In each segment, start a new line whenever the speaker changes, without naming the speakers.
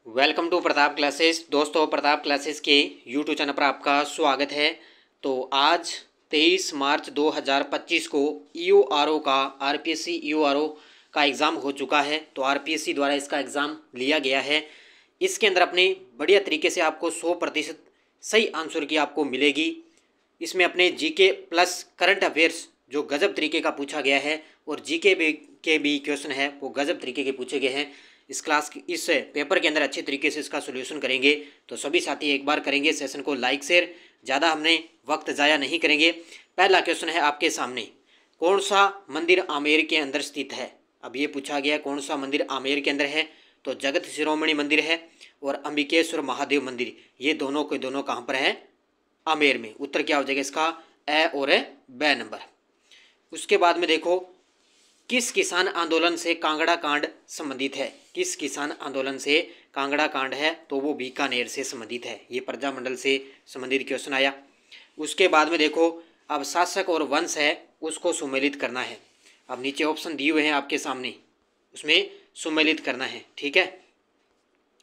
Welcome to Pratap classes. दोस्तों, Pratap classes के YouTube channel पर आपका स्वागत है। तो आज 23 मार्च 2025 को ईओआरओ का आरपीएससी ईओआरओ का एग्ज़ाम हो चुका है। तो आरपीएससी द्वारा इसका एग्ज़ाम लिया गया है। इसके अंदर अपने बढ़िया तरीके से आपको 100% सही आंसर की आपको मिलेगी। इसमें अपने जीके प्लस करंट अफेयर्स जो गजब तरीके का पूछा गया है और जीके के भी क्वेश्चन है वो गजब तरीके के पूछे गए हैं। इस पेपर के अंदर अच्छे तरीके से इसका सोल्यूशन करेंगे। तो सभी साथी एक बार करेंगे सेशन को लाइक शेयर, ज़्यादा हमने वक्त ज़ाया नहीं करेंगे। पहला क्वेश्चन है आपके सामने, कौन सा मंदिर आमेर के अंदर स्थित है। अब ये पूछा गया कौन सा मंदिर आमेर के अंदर है। तो जगत शिरोमणि मंदिर है और अंबिकेश्वर महादेव मंदिर, ये दोनों के दोनों कहाँ पर है, आमेर में। उत्तर क्या हो जाएगा इसका, ए और ब नंबर। उसके बाद में देखो, किस किसान आंदोलन से कांगड़ा कांड संबंधित है। किस किसान आंदोलन से कांगड़ा कांड है, तो वो बीकानेर से संबंधित है। ये प्रजामंडल से संबंधित क्वेश्चन आया। उसके बाद में देखो, अब शासक और वंश है उसको सुमेलित करना है। अब नीचे ऑप्शन दिए हुए हैं आपके सामने, उसमें सुमेलित करना है। ठीक है,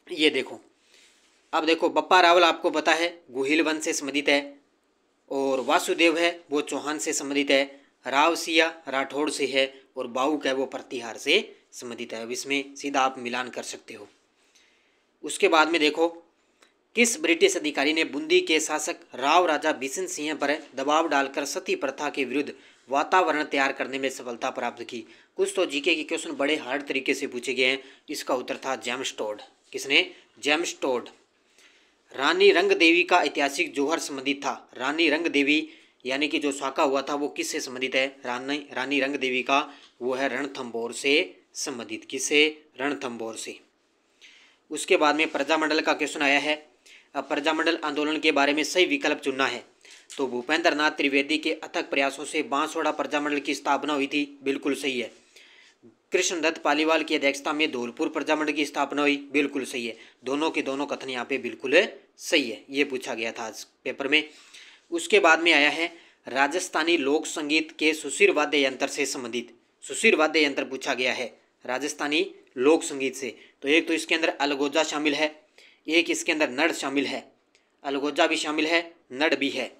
ये देखो। अब देखो, बप्पा रावल आपको पता है गुहिल वंश से संबंधित है, और वासुदेव है वो चौहान से संबंधित है, राव सिया राठौड़ से है, और बाउक है वो प्रतिहार से संबंधित है। अब इसमें सीधा आप मिलान कर सकते हो। उसके बाद में देखो, किस ब्रिटिश अधिकारी ने बूंदी के शासक राव राजा बिशन सिंह पर दबाव डालकर सती प्रथा के विरुद्ध वातावरण तैयार करने में सफलता प्राप्त की। कुछ तो जीके के क्वेश्चन बड़े हार्ड तरीके से पूछे गए हैं। इसका उत्तर था जेम्स टोड। किसने, जेम्स टोड। रानी रंग देवी का ऐतिहासिक जौहर संबंधित था। रानी रंग देवी यानी कि जो साका हुआ था वो किससे संबंधित है, रानी रंग देवी का, वो है रणथंभौर से संबंधित। किससे, रणथंभौर से। उसके बाद में प्रजामंडल का क्वेश्चन आया है। अब प्रजामंडल आंदोलन के बारे में सही विकल्प चुनना है। तो भूपेंद्र नाथ त्रिवेदी के अथक प्रयासों से बांसवाड़ा प्रजामंडल की स्थापना हुई थी, बिल्कुल सही है। कृष्णदत्त पालीवाल की अध्यक्षता में धौलपुर प्रजामंडल की स्थापना हुई, बिल्कुल सही है। दोनों के दोनों कथन यहाँ पे बिल्कुल सही है। ये पूछा गया था आज पेपर में। उसके बाद में आया है, राजस्थानी लोक संगीत के सुशिर वाद्य यंत्र से संबंधित। सुशिर वाद्य यंत्र पूछा गया है राजस्थानी लोक संगीत से। तो एक तो इसके अंदर अलगोजा शामिल है, एक इसके अंदर नड़ शामिल है। अलगोजा भी शामिल है, नड़ भी है,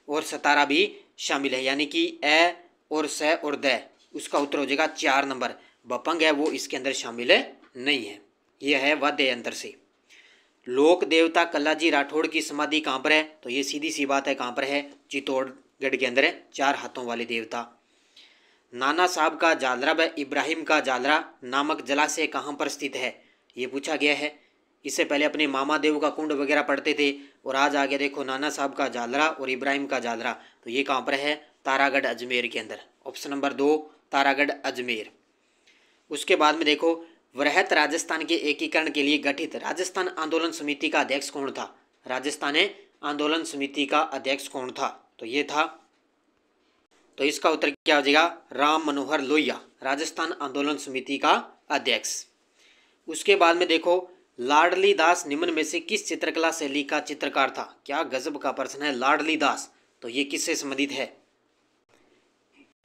और सतारा भी शामिल है। यानी कि ए और स और द, उसका उत्तर हो जाएगा 4 नंबर। बपंग है वो इसके अंदर शामिल नहीं है। यह है वाद्य यंत्र से। लोक देवता कल्लाजी राठौड़ की समाधि कहाँ पर है। तो ये सीधी सी बात है, कहाँ पर है, चित्तौड़गढ़ के अंदर है, 4 हाथों वाले देवता। नाना साहब का जालरा व इब्राहिम का जालरा नामक जलाशय कहाँ पर स्थित है, ये पूछा गया है। इससे पहले अपने मामा देव का कुंड वगैरह पढ़ते थे, और आज आ गया देखो नाना साहब का जालरा और इब्राहिम का जालरा। तो ये कहाँ पर है, तारागढ़ अजमेर के अंदर। Option number 2 Taragarh Ajmer. उसके बाद में देखो, वृहत राजस्थान के एकीकरण के लिए गठित राजस्थान आंदोलन समिति का अध्यक्ष कौन था। राजस्थान आंदोलन समिति का अध्यक्ष कौन था, तो ये था। तो इसका उत्तर क्या हो जाएगा, राम मनोहर लोहिया, राजस्थान आंदोलन समिति का अध्यक्ष। उसके बाद में देखो, लाडली दास निम्न में से किस चित्रकला शैली का चित्रकार था। क्या गजब का प्रश्न है, लाडली दास। तो ये किससे संबंधित है,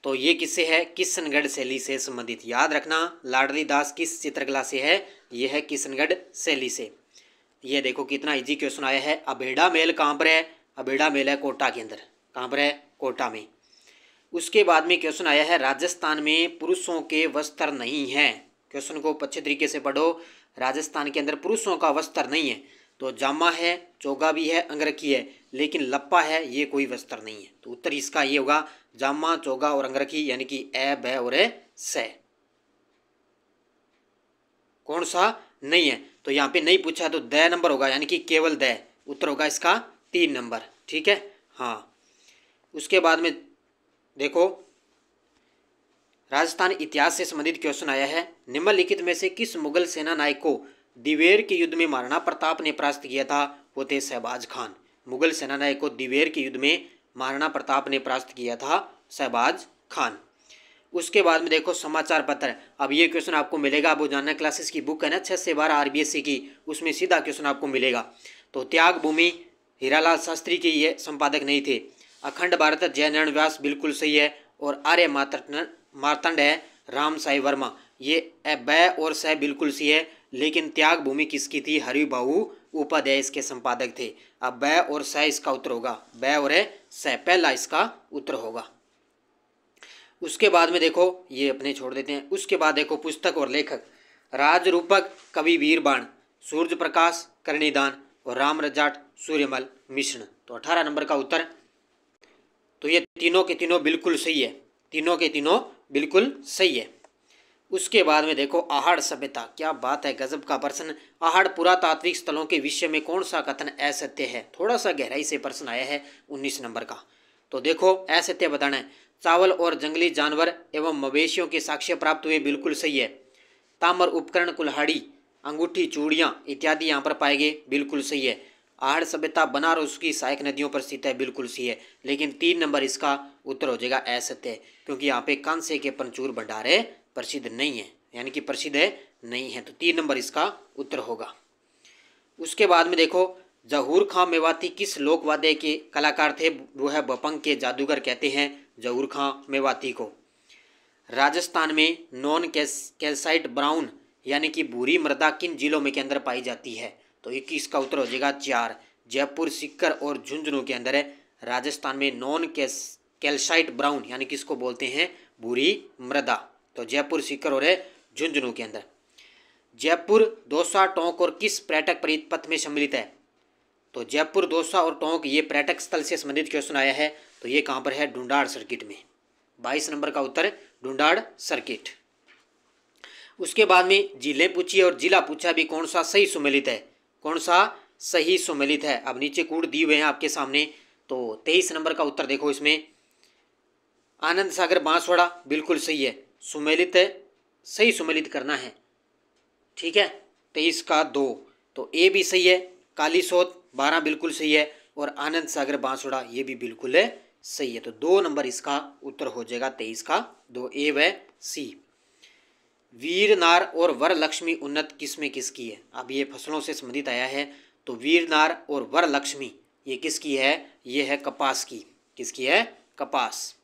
तो ये किससे है, किशनगढ़ शैली से संबंधित। याद रखना, लाडली दास किस चित्रकला से है, ये है किशनगढ़ शैली से। ये देखो कितना इजी क्वेश्चन आया है। अबेड़ा मेल कहाँ पर है, अबेड़ा मेल है कोटा के अंदर। कहाँ पर है, कोटा में। उसके बाद में क्वेश्चन आया है, राजस्थान में पुरुषों के वस्त्र नहीं हैं। क्वेश्चन को अच्छे तरीके से पढ़ो। राजस्थान के अंदर पुरुषों का वस्त्र नहीं है। तो जामा है, चोगा भी है, अंगरखी है, लेकिन लप्पा है, ये कोई वस्त्र नहीं है। तो उत्तर इसका ये होगा, जामा, चोगा और अंगरखी, यानी कि ए, ब और स। कौन सा नहीं है, तो यहाँ पे नहीं पूछा तो द नंबर होगा, यानी कि केवल द। उत्तर होगा इसका 3 नंबर। ठीक है, हाँ। उसके बाद में देखो, राजस्थान इतिहास से संबंधित क्वेश्चन आया है। निम्नलिखित में से किस मुगल सेना नायक को दिवेर के युद्ध में महाराणा प्रताप ने परास्त किया था, वो थे शहबाज खान। मुगल सेना नायक को दिवेर के युद्ध में महाराणा प्रताप ने परास्त किया था, शहबाज खान। उसके बाद में देखो, समाचार पत्र। अब ये क्वेश्चन आपको मिलेगा, वो जानना क्लासेस की बुक है ना 6 से 12 आरबीएससी की, उसमें सीधा क्वेश्चन आपको मिलेगा। तो त्याग भूमि हीरालाल शास्त्री के ये संपादक नहीं थे। अखंड भारत जयनारायण व्यास बिल्कुल सही है, और आर्य मार्तंड है राम साई वर्मा। ये ब और स बिल्कुल सी है, लेकिन त्याग भूमि किसकी थी? हरिबाबू उपाध्याय इसके संपादक थे। अब ब और स इसका उत्तर होगा, ब और स पहला इसका उत्तर होगा। उसके बाद में देखो, ये अपने छोड़ देते हैं। उसके बाद देखो पुस्तक और लेखक, राजरूपक, कवि वीरबाण, सूर्य प्रकाश, करणीदान और राम रजाट, सूर्यमल मिश्रण। तो 18 नंबर का उत्तर। तो ये तीनों के तीनों बिल्कुल सही है, तीनों के तीनों बिल्कुल सही है। उसके बाद में देखो आहड़ सभ्यता, क्या बात है, गजब का प्रश्न। आहड़ पुरातात्विक स्थलों के विषय में कौन सा कथन असत्य है? थोड़ा सा गहराई से प्रश्न आया है 19 नंबर का। तो देखो असत्य बताना है। चावल और जंगली जानवर एवं मवेशियों के साक्ष्य प्राप्त हुए, बिल्कुल सही है। ताम्र उपकरण, कुल्हाड़ी, अंगूठी, चूड़ियाँ इत्यादि यहाँ पर पाए गए, बिल्कुल सही है। आहड़ सभ्यता बनारस की सहायक नदियों पर स्थित है, बिल्कुल सही है। लेकिन 3 नंबर इसका उत्तर हो जाएगा असत्य, क्योंकि यहाँ पे कांसे के प्रचुर भंडारे प्रसिद्ध नहीं है, यानी कि प्रसिद्ध है नहीं है। तो 3 नंबर इसका उत्तर होगा। उसके बाद में देखो जहूर खां मेवाती किस लोकवाद्य के कलाकार थे? वो है बपंग के जादूगर कहते हैं जहूर खां मेवाती को। राजस्थान में नॉन कैल्साइट ब्राउन यानी कि भूरी मृदा किन जिलों में के अंदर पाई जाती है? तो 21 का उत्तर हो जाएगा 4। जयपुर, सीकर और झुंझुनू के अंदर है। राजस्थान में नॉन कैल्साइट ब्राउन यानी किसको बोलते हैं? भूरी मृदा। तो जयपुर, सीकर और झुंझुनू के अंदर। जयपुर, दौसा, टोंक और किस पर्यटक परिपथ में सम्मिलित है? तो जयपुर, दौसा और टोंक ये पर्यटक स्थल से संबंधित क्वेश्चन आया है। तो ये कहाँ पर है? ढूंढाड़ सर्किट में। 22 नंबर का उत्तर ढूंढाड़ सर्किट। उसके बाद में जिले पूछी और जिला पूछा भी, कौन सा सही सुमेलित है? कौन सा सही सुमेलित है? अब नीचे कूट दिए हुए हैं आपके सामने। तो 23 नंबर का उत्तर देखो, इसमें आनंद सागर बांसवाड़ा बिल्कुल सही है। सुमेलित है, सही सुमेलित करना है, ठीक है। 23 का 2, तो ए भी सही है। कालीसोत 12 बिल्कुल सही है, और आनंद सागर बांसवाड़ा ये भी बिल्कुल है सही है। तो 2 नंबर इसका उत्तर हो जाएगा 23 का 2, ए व सी। वीर नार और वर लक्ष्मी उन्नत किसमें किसकी है? अब ये फसलों से संबंधित आया है। तो वीर नार और वर लक्ष्मी ये किसकी है? ये है कपास की। किसकी है? कपास।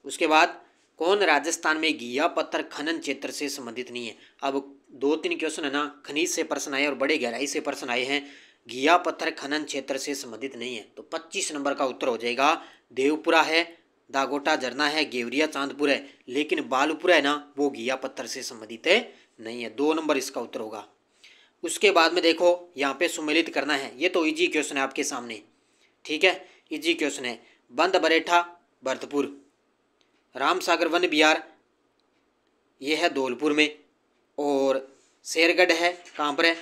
उसके बाद कौन राजस्थान में घिया पत्थर खनन क्षेत्र से संबंधित नहीं है? अब 2-3 क्वेश्चन है ना, खनिज से प्रश्न आए और बड़े गहराई से प्रश्न आए हैं। घिया पत्थर खनन क्षेत्र से संबंधित नहीं है। तो 25 नंबर का उत्तर हो जाएगा देवपुरा है, दागोटा झरना है, गेवरिया चांदपुर है, लेकिन बालूपुरा है ना, वो घिया पत्थर से संबंधित है नहीं है। 2 नंबर इसका उत्तर होगा। उसके बाद में देखो यहाँ पे सुमेलित करना है। ये तो इजी क्वेश्चन है आपके सामने, ठीक है, इजी क्वेश्चन है। बंद बरेठा भरतपुर, रामसागर वन विहार ये है धौलपुर में, और शेरगढ़ है कहाँ पर है?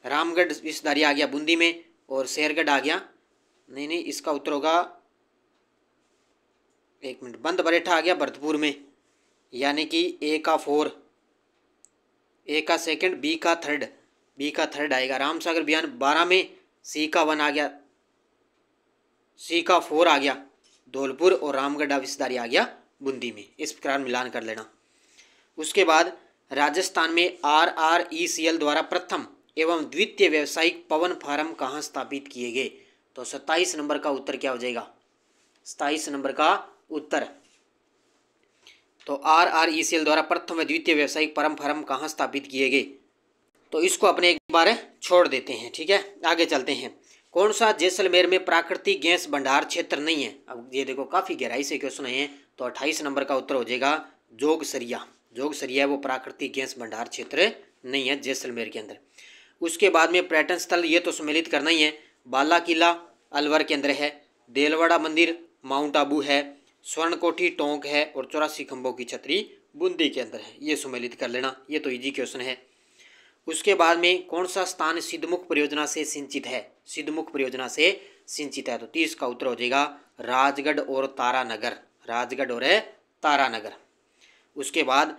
रामगढ़ विषधारी आ गया बूंदी में, और शेरगढ़ आ गया, नहीं इसका उत्तर होगा, एक मिनट, बंद बरेठा आ गया भरतपुर में, यानी कि ए का 4, ए का सेकंड, बी का थर्ड आएगा। रामसागर बयान 12 में, सी का 1 आ गया, सी का 4 आ गया धौलपुर, और रामगढ़ विषधारी आ गया बूंदी में। इस प्रकार मिलान कर लेना। उसके बाद राजस्थान में RRECL द्वारा प्रथम एवं द्वितीय व्यावसायिक पवन फार्म कहाँ स्थापित किए गए? तो 27 नंबर का उत्तर क्या हो जाएगा? 27 नंबर का उत्तर। तो RRECL द्वारा प्रथम व द्वितीय व्यावसायिक पवन फार्म कहाँ स्थापित किए गए? तो इसको अपने एक बार छोड़ देते हैं, ठीक है, आगे चलते हैं। कौन सा जैसलमेर में प्राकृतिक गैस भंडार क्षेत्र नहीं है? अब ये देखो काफ़ी गहराई से क्वेश्चन है। तो 28 नंबर का उत्तर हो जाएगा जोगसरिया। जोगसरिया वो प्राकृतिक गैस भंडार क्षेत्र नहीं है जैसलमेर के अंदर। उसके बाद में पर्यटन स्थल ये तो सम्मिलित करना ही है। बाला किला अलवर के अंदर है, देलवाड़ा मंदिर माउंट आबू है, स्वर्णकोठी टोंक है, और 84 खंभों की छतरी बूंदी के अंदर है। ये सम्मिलित कर लेना, ये तो इजी क्वेश्चन है। उसके बाद में कौन सा स्थान सिद्धमुख परियोजना से सिंचित है? सिद्धमुख परियोजना से सिंचित है। तो 30 का उत्तर हो जाएगा राजगढ़ और तारानगर। राजगढ़ और तारानगर। उसके बाद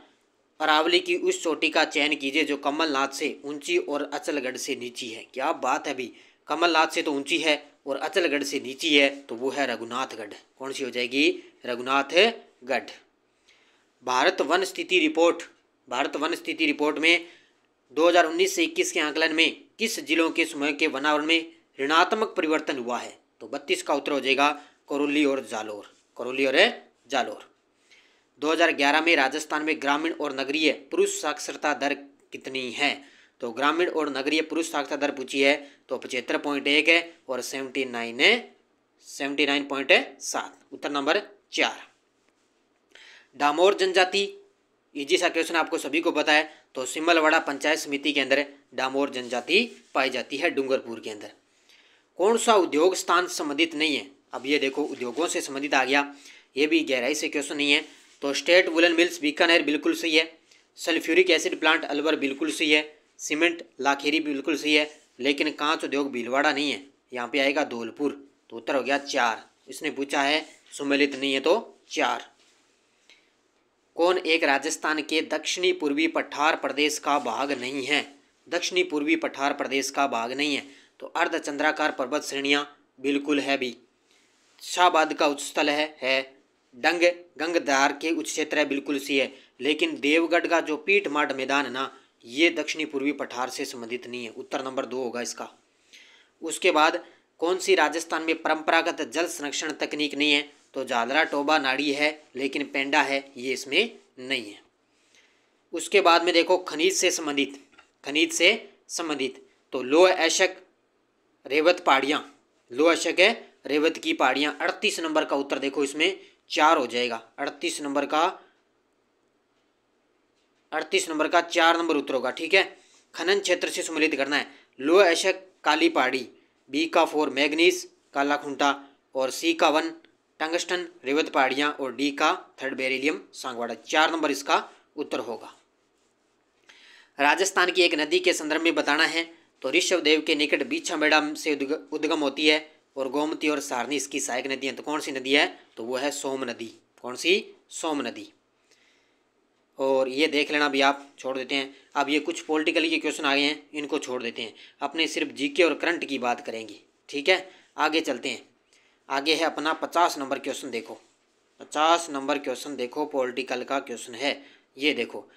अरावली की उस चोटी का चयन कीजिए जो कमलनाथ से ऊंची और अचलगढ़ से नीची है। क्या बात है भाई, कमलनाथ से तो ऊंची है और अचलगढ़ से नीची है, तो वो है रघुनाथगढ़। कौन सी हो जाएगी? रघुनाथगढ़। भारत वन स्थिति रिपोर्ट, भारत वन स्थिति रिपोर्ट में 2019 से 21 के आंकलन में किस जिलों के समूह के वनावरण में ऋणात्मक परिवर्तन हुआ है? तो 32 का उत्तर हो जाएगा करौली और जालोर। करौली और जालोर। 2011 में राजस्थान में ग्रामीण और नगरीय पुरुष साक्षरता दर कितनी है? तो ग्रामीण और नगरीय पुरुष साक्षरता दर पूछी है तो 75.1 है और 79.7। उत्तर नंबर 4। डामोर जनजाति, इजी सा क्वेश्चन, आपको सभी को पता है। तो सिमलवाड़ा पंचायत समिति के अंदर डामोर जनजाति पाई जाती है, डूंगरपुर के अंदर। कौन सा उद्योग स्थान संबंधित नहीं है? अब ये देखो उद्योगों से संबंधित आ गया, ये भी गहराई से क्वेश्चन नहीं है। तो स्टेट वुलन मिल्स बीकानेर बिल्कुल सही है, सल्फ्यूरिक एसिड प्लांट अलवर बिल्कुल सही है, सीमेंट लाखेरी बिल्कुल सही है, लेकिन कांच उद्योग भीलवाड़ा नहीं है, यहाँ पे आएगा धौलपुर। तो उत्तर हो गया 4। इसने पूछा है सुमेलित नहीं है तो 4। कौन एक राजस्थान के दक्षिणी पूर्वी पठार प्रदेश का भाग नहीं है? दक्षिणी पूर्वी पठार प्रदेश का भाग नहीं है। तो अर्धचंद्राकार पर्वत श्रेणियां बिल्कुल है भी। शाहबाद का उच्च स्थल है गंगधार के उच्च क्षेत्र है, बिल्कुल सी है। लेकिन देवगढ़ का जो पीठ माठ मैदान है ना, ये दक्षिणी पूर्वी पठार से संबंधित नहीं है। उत्तर नंबर 2 होगा इसका। उसके बाद कौन सी राजस्थान में परंपरागत जल संरक्षण तकनीक नहीं है? तो झालरा टोबा नाड़ी है, लेकिन पेंडा है, ये इसमें नहीं है। उसके बाद में देखो खनिज से संबंधित तो लोह एशक रेवत पहाड़ियाँ, लोह एशक है रेवत की पहाड़ियाँ। 38 नंबर का उत्तर देखो इसमें 4 हो जाएगा। 38 नंबर का 4 नंबर उत्तर होगा, ठीक है। खनन क्षेत्र से सम्मिलित करना है। लोह एशक काली पहाड़ी, बी का 4 मैग्नीज काला खुंटा, और सी का 1 टंगस्टन रेवत पहाड़ियाँ, और डी का 3 बेरिलियम सांगवाड़ा। 4 नंबर इसका उत्तर होगा। राजस्थान की एक नदी के संदर्भ में बताना है। तो ऋषभदेव के निकट बीछामेड़ा से उद्गम होती है, और गोमती और सारनी इसकी सहायक नदी है। तो कौन सी नदी है? तो वो है सोम नदी। कौन सी? सोम नदी। और ये देख लेना भी, आप छोड़ देते हैं। अब ये कुछ पॉलिटिकल के क्वेश्चन आ गए हैं, इनको छोड़ देते हैं, अपने सिर्फ जीके और करंट की बात करेंगे, ठीक है। आगे चलते हैं। आगे है अपना 50 नंबर क्वेश्चन। देखो 50 नंबर क्वेश्चन देखो, पॉलिटिकल का क्वेश्चन है। ये देखो,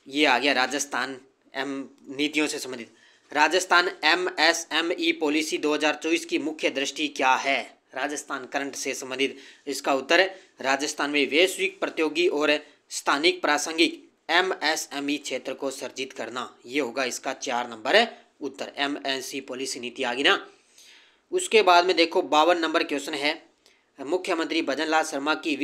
ये आ गया राजस्थान नीतियों से संबंधित। राजस्थान MSME पॉलिसी 2024 की मुख्य दृष्टि क्या है? राजस्थान करंट से संबंधित। इसका उत्तर राजस्थान में वैश्विक प्रतियोगी और स्थानिक प्रासंगिक MSME क्षेत्र को सर्जित करना, ये होगा इसका 4 नंबर उत्तर। MSME पॉलिसी नीति आ गई ना। उसके बाद में देखो 52 नंबर क्वेश्चन है। मुख्यमंत्री भजनलाल शर्मा की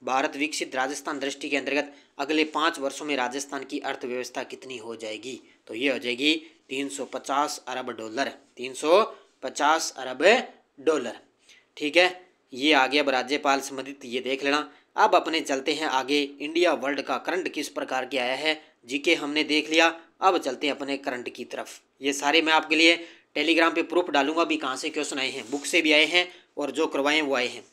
भारत विकसित राजस्थान दृष्टि के अंतर्गत अगले 5 वर्षों में राजस्थान की अर्थव्यवस्था कितनी हो जाएगी? तो ये हो जाएगी 350 अरब डॉलर। 350 अरब डॉलर, ठीक है। ये आ गया अब राज्यपाल संबंधित, ये देख लेना। अब अपने चलते हैं आगे। इंडिया वर्ल्ड का करंट किस प्रकार के आया है? जीके हमने देख लिया, अब चलते हैं अपने करंट की तरफ। ये सारे मैं आपके लिए टेलीग्राम पे प्रूफ डालूंगा भी, कहाँ से क्वेश्चन आए हैं, बुक से भी आए हैं और जो करवाए वो आए हैं।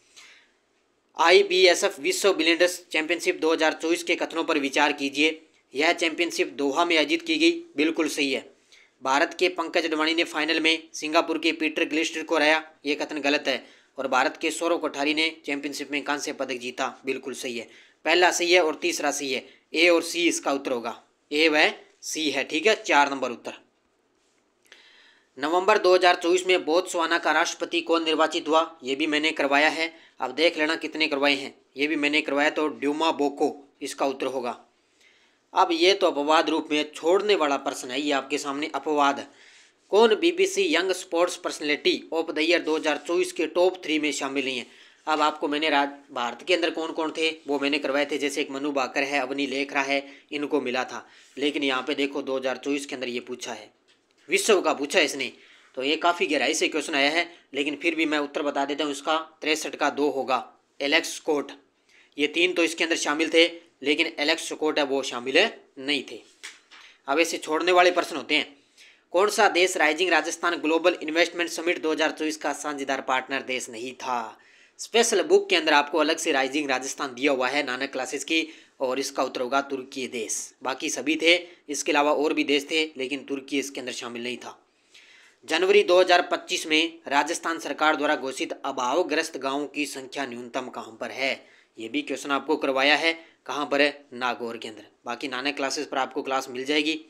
IBSF विश्व बिलियंडर्स चैंपियनशिप 2024 के कथनों पर विचार कीजिए। यह चैंपियनशिप दोहा में आयोजित की गई, बिल्कुल सही है। भारत के पंकज अडवाणी ने फाइनल में सिंगापुर के पीटर ग्लिस्टर को हराया, ये कथन गलत है। और भारत के सौरव कोठारी ने चैंपियनशिप में कांस्य पदक जीता, बिल्कुल सही है। पहला सही है और तीसरा सही है। ए और सी इसका उत्तर होगा, ए व सी है, ठीक है। 4 नंबर उत्तर। नवंबर 2024 में बोत्सवाना का राष्ट्रपति कौन निर्वाचित हुआ? ये भी मैंने करवाया है, अब देख लेना कितने करवाए हैं। ये भी मैंने करवाया, तो ड्यूमा बोको इसका उत्तर होगा। अब ये तो अपवाद रूप में छोड़ने वाला प्रश्न है, ये आपके सामने अपवाद। कौन BBC young sports personality of the year 2024 के टॉप 3 में शामिल नहीं है? अब आपको मैंने भारत के अंदर कौन कौन थे वो मैंने करवाए थे, जैसे एक मनु भाकर है, अवनी लेखरा है, इनको मिला था। लेकिन यहाँ पे देखो 2024 के अंदर ये पूछा है, विश्व का पूछा है इसने, तो ये काफ़ी गहराई से क्वेश्चन आया है। लेकिन फिर भी मैं उत्तर बता देता हूँ, इसका 63 का 2 होगा। एलेक्स स्कॉट, ये 3 तो इसके अंदर शामिल थे, लेकिन एलेक्स स्कॉट है वो शामिल नहीं थे। अब ऐसे छोड़ने वाले प्रश्न होते हैं। कौन सा देश rising Rajasthan global investment summit 2024 का साझेदार पार्टनर देश नहीं था? स्पेशल बुक के अंदर आपको अलग से राइजिंग राजस्थान दिया हुआ है नानक क्लासेस की, और इसका उत्तर होगा तुर्की देश। बाकी सभी थे, इसके अलावा और भी देश थे, लेकिन तुर्की इसके अंदर शामिल नहीं था। जनवरी 2025 में राजस्थान सरकार द्वारा घोषित अभावग्रस्त गांवों की संख्या न्यूनतम कहां पर है? ये भी क्वेश्चन आपको करवाया है, कहां पर है? नागौर के अंदर। बाकी नानक क्लासेस पर आपको क्लास मिल जाएगी।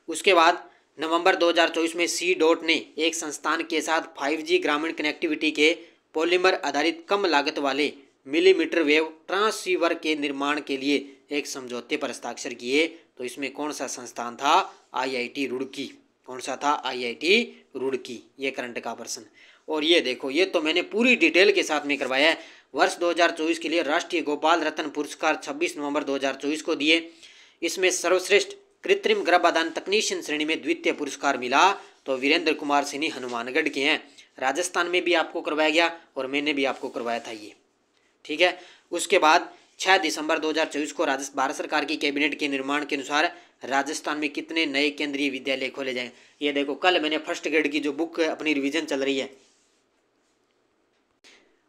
उसके बाद नवंबर 2024 में C.DOT ने एक संस्थान के साथ 5G ग्रामीण कनेक्टिविटी के पॉलीमर आधारित कम लागत वाले मिलीमीटर वेव ट्रांसीवर के निर्माण के लिए एक समझौते पर हस्ताक्षर किए। तो इसमें कौन सा संस्थान था? IIT रुड़की। कौन सा था? IIT रुड़की। ये करंट का प्रश्न। और ये देखो, ये तो मैंने पूरी डिटेल के साथ में करवाया है। वर्ष 2024 के लिए राष्ट्रीय गोपाल रत्न पुरस्कार 26 नवंबर 2024 को दिए। इसमें सर्वश्रेष्ठ कृत्रिम गर्भाधान तकनीशियन श्रेणी में द्वितीय पुरस्कार मिला तो वीरेंद्र कुमार सिन्ही हनुमानगढ़ के हैं। राजस्थान में भी आपको करवाया गया और मैंने भी आपको करवाया था ये, ठीक है। उसके बाद 6 दिसंबर 2024 को भारत सरकार की कैबिनेट के निर्माण के अनुसार राजस्थान में कितने नए केंद्रीय विद्यालय खोले जाएंगे? ये देखो, कल मैंने फर्स्ट ग्रेड की जो बुक अपनी रिवीजन चल रही है,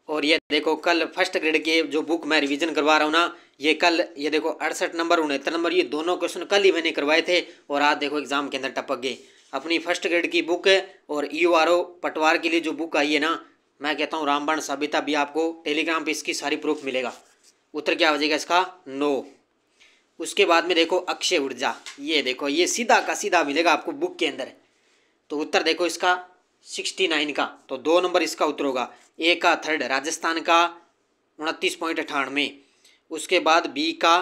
और ये देखो कल फर्स्ट ग्रेड के जो बुक मैं रिवीजन करवा रहा हूँ ना, ये कल, ये देखो 68 नंबर 69 नंबर, ये दोनों क्वेश्चन कल ही मैंने करवाए थे और आज देखो एग्जाम के अंदर टपक गए। अपनी फर्स्ट ग्रेड की बुक और EORO पटवार के लिए जो बुक आई है ना, मैं कहता हूँ रामबाण साबिता भी आपको टेलीग्राम पे इसकी सारी प्रूफ मिलेगा। उत्तर क्या हो जाएगा इसका? नो। उसके बाद में देखो अक्षय ऊर्जा, ये देखो ये सीधा का सीधा मिलेगा आपको बुक के अंदर। तो उत्तर देखो इसका 69 का, तो 2 नंबर इसका उत्तर होगा। ए का थर्ड राजस्थान का 29.98। उसके बाद बी का,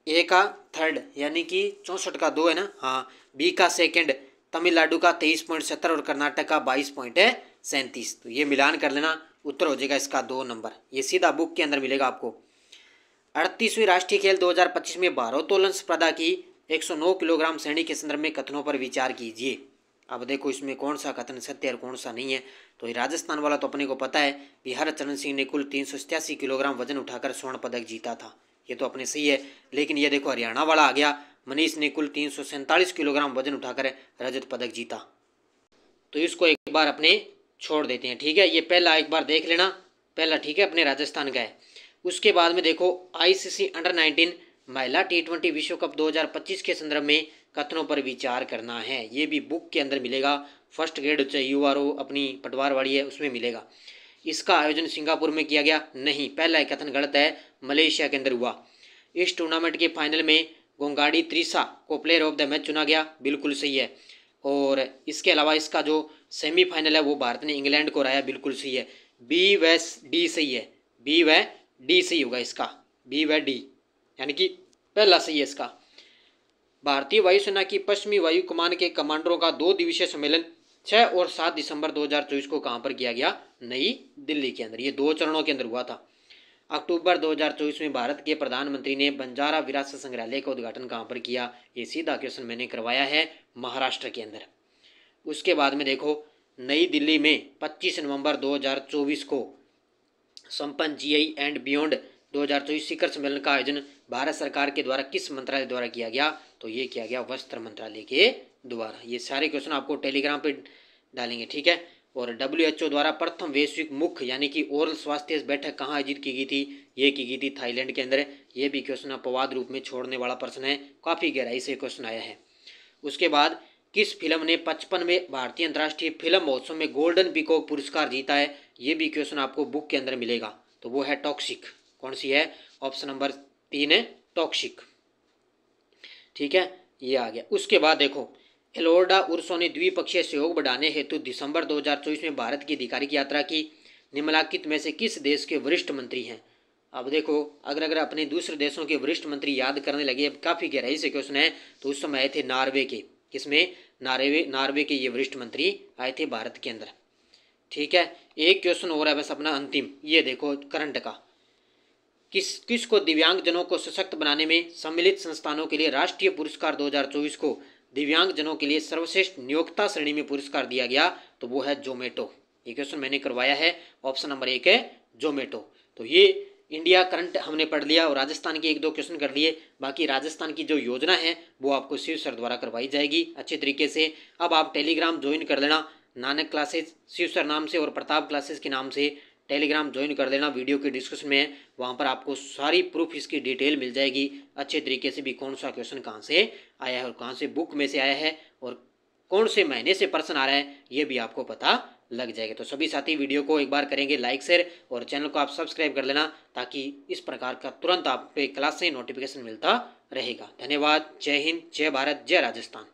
ए का थर्ड यानी कि 64 का 2 है ना, हाँ। बी का सेकंड तमिलनाडु का 23.70 और कर्नाटक का 22.37। तो ये मिलान कर लेना, उत्तर हो जाएगा इसका 2 नंबर। ये सीधा बुक के अंदर मिलेगा आपको। 38वीं राष्ट्रीय खेल 2025 में भारोत्तोलन स्पर्धा की 109 किलोग्राम श्रेणी के संदर्भ में कथनों पर विचार कीजिए। अब देखो इसमें कौन सा कथन सत्य और कौन सा नहीं है। तो ये राजस्थान वाला तो अपने को पता है कि हरचरण सिंह ने कुल 387 किलोग्राम वजन उठाकर स्वर्ण पदक जीता था, ये तो अपने सही है। लेकिन ये देखो हरियाणा वाला आ गया, मनीष ने कुल 347 किलोग्राम वजन उठाकर रजत पदक जीता। तो इसको एक बार अपने छोड़ देते हैं, ठीक है। ये पहला एक बार देख लेना, पहला, ठीक है, अपने राजस्थान का है। उसके बाद में देखो ICC अंडर-19 महिला T20 विश्व कप 2025 के संदर्भ में कथनों पर विचार करना है। ये भी बुक के अंदर मिलेगा। फर्स्ट ग्रेड चाहे URO अपनी पटवार वाली है उसमें मिलेगा। इसका आयोजन सिंगापुर में किया गया? नहीं, पहला कथन गलत है, मलेशिया के अंदर हुआ। इस टूर्नामेंट के फाइनल में गोंगाडी त्रिशा को प्लेयर ऑफ द मैच चुना गया? बिल्कुल सही है। और इसके अलावा इसका जो सेमीफाइनल है वो भारत ने इंग्लैंड को हराया? बिल्कुल सही है। बी व डी सही है, बी व डी सही होगा इसका, बी व डी, यानी कि पहला सही है इसका। भारतीय वायुसेना की पश्चिमी वायु कमान के कमांडरों का 2 दिवसीय सम्मेलन 6 और 7 दिसंबर 2024 को कहां पर किया गया? नई दिल्ली के अंदर। ये 2 चरणों के अंदर हुआ था। अक्टूबर 2024 में भारत के प्रधानमंत्री ने बंजारा विरासत संग्रहालय का उद्घाटन कहां पर किया? ये सीधा क्वेश्चन मैंने करवाया है, महाराष्ट्र के अंदर। उसके बाद में देखो नई दिल्ली में 25 नवंबर 2024 को संपन्न GI एंड बियॉन्ड 2024 शिखर सम्मेलन का आयोजन भारत सरकार के द्वारा किस मंत्रालय द्वारा किया गया? तो ये किया गया वस्त्र मंत्रालय के द्वारा। ये सारे क्वेश्चन आपको टेलीग्राम पे डालेंगे, ठीक है। और WHO द्वारा प्रथम वैश्विक मुख्य यानी कि ओरल स्वास्थ्य बैठक कहाँ आयोजित की गई थी? ये की गई थी थाईलैंड के अंदर। ये भी क्वेश्चन अपवाद रूप में छोड़ने वाला प्रश्न है, काफ़ी गहराई से क्वेश्चन आया है। उसके बाद किस फिल्म ने 55वें भारतीय अंतर्राष्ट्रीय फिल्म महोत्सव में गोल्डन पीकॉक पुरस्कार जीता है? ये भी क्वेश्चन आपको बुक के अंदर मिलेगा। तो वो है टॉक्सिक। कौन सी है? ऑप्शन नंबर 3 है टॉक्सिक, ठीक है, ये आ गया। उसके बाद देखो एलोर्डा उर्सो ने द्विपक्षीय सहयोग बढ़ाने हेतु दिसंबर 2024 में भारत की आधिकारिक यात्रा की। निम्नलिखित में से किस देश के वरिष्ठ मंत्री हैं? अब देखो अगर अपने दूसरे देशों के वरिष्ठ मंत्री याद करने लगे, अब काफ़ी गहराई से क्वेश्चन है, तो उस समय आए थे नॉर्वे के। किसमें? नॉर्वे के ये वरिष्ठ मंत्री आए थे भारत के अंदर, ठीक है। एक क्वेश्चन हो रहा है बस अपना अंतिम, ये देखो करंट का। किसको दिव्यांगजनों को सशक्त बनाने में सम्मिलित संस्थानों के लिए राष्ट्रीय पुरस्कार 2024 को दिव्यांगजनों के लिए सर्वश्रेष्ठ नियोक्ता श्रेणी में पुरस्कार दिया गया? तो वो है जोमेटो। ये क्वेश्चन मैंने करवाया है, ऑप्शन नंबर 1 है जोमेटो। तो ये इंडिया करंट हमने पढ़ लिया और राजस्थान के 1-2 क्वेश्चन कर लिए। बाकी राजस्थान की जो योजना है वो आपको शिव सर द्वारा करवाई जाएगी अच्छे तरीके से। अब आप टेलीग्राम ज्वाइन कर लेना, नानक क्लासेज शिव सर नाम से और प्रताप क्लासेज के नाम से टेलीग्राम ज्वाइन कर लेना। वीडियो के डिस्क्रिप्शन में है, वहाँ पर आपको सारी प्रूफ इसकी डिटेल मिल जाएगी अच्छे तरीके से भी, कौन सा क्वेश्चन कहाँ से आया है और कहाँ से बुक में से आया है और कौन से महीने से प्रश्न आ रहा है, ये भी आपको पता लग जाएगा। तो सभी साथी वीडियो को एक बार करेंगे लाइक शेयर और चैनल को आप सब्सक्राइब कर लेना, ताकि इस प्रकार का तुरंत आप पे क्लास से नोटिफिकेशन मिलता रहेगा। धन्यवाद। जय हिंद, जय भारत, जय राजस्थान।